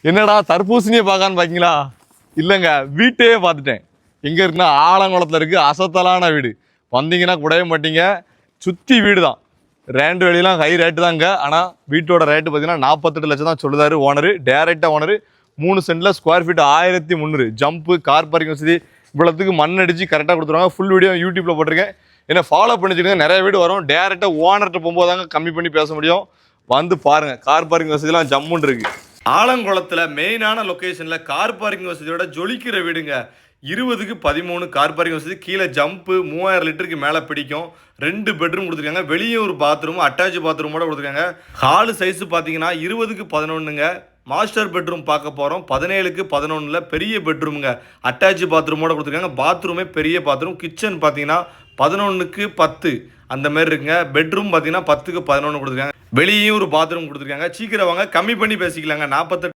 என்னடா தர்பூசணியை பார்க்கான்னு பாக்கீங்களா? இல்லைங்க, வீட்டையே பார்த்துட்டேன். எங்க இருக்குன்னா ஆலங்குளத்தில் இருக்கு. அசத்தலான வீடு. வந்தீங்கன்னா கூடவே மாட்டீங்க. சுத்தி வீடு தான். ரேண்டு வெளியெல்லாம் ஹை ரேட்டு தாங்க. ஆனால் வீட்டோட ரேட்டு பார்த்தீங்கன்னா 48 லட்சம் தான் சொல்லுதாரு ஓனரு. டேரெக்டாக ஓனரு 3 சென்ட்ல ஸ்கொயர் ஃபீட் 1300. ஜம்ப்பு, கார் பார்க்கிங் வசதி, இவ்வளோத்துக்கு மண் அடிச்சு கரெக்டாக கொடுத்துருவாங்க. ஃபுல் வீடியோ யூடியூப்ல போட்டிருக்கேன். என்ன ஃபாலோ பண்ணிச்சுங்க. நிறைய வீடு வரும். டேரெக்டாக ஓனர்கிட்ட போகும்போது தாங்க கம்மி பண்ணி பேச முடியும். வந்து பாருங்க. கார் பார்க்கிங் வசதிலாம் ஜம்முன்னு இருக்கு. ஆலங்குளத்தில் மெயினான லொக்கேஷனில் கார் பார்க்கிங் வசதியோட ஜொலிக்கிற வீடுங்க. 20க்கு 13 கார் பார்க்கிங் வசதி. கீழே ஜம்ப்பு 3000 லிட்டருக்கு மேலே பிடிக்கும். 2 பெட்ரூம் கொடுத்துருக்காங்க. வெளியே ஒரு பாத்ரூம், அட்டாச் பாத்ரூமோட கொடுத்துருக்காங்க. ஹாலு சைஸ் பார்த்தீங்கன்னா 20க்கு 11ங்க. மாஸ்டர் பெட்ரூம் பார்க்க போகிறோம். 17க்கு 11ல் பெரிய பெட்ரூமுங்க. அட்டாச் பாத்ரூமோட கொடுத்துருக்காங்க. பாத்ரூமே பெரிய பாத்ரூம். கிச்சன் பார்த்தீங்கன்னா 11க்கு 10 அந்த மாதிரி இருக்குங்க. பெட்ரூம் பார்த்தீங்கன்னா 10க்கு 11 கொடுத்துருக்காங்க. வெளியே ஒரு பாத்ரூம் கொடுத்துருக்காங்க. சீக்கிரம் வாங்க, கம்மி பண்ணி பேசிக்கலாங்க. 48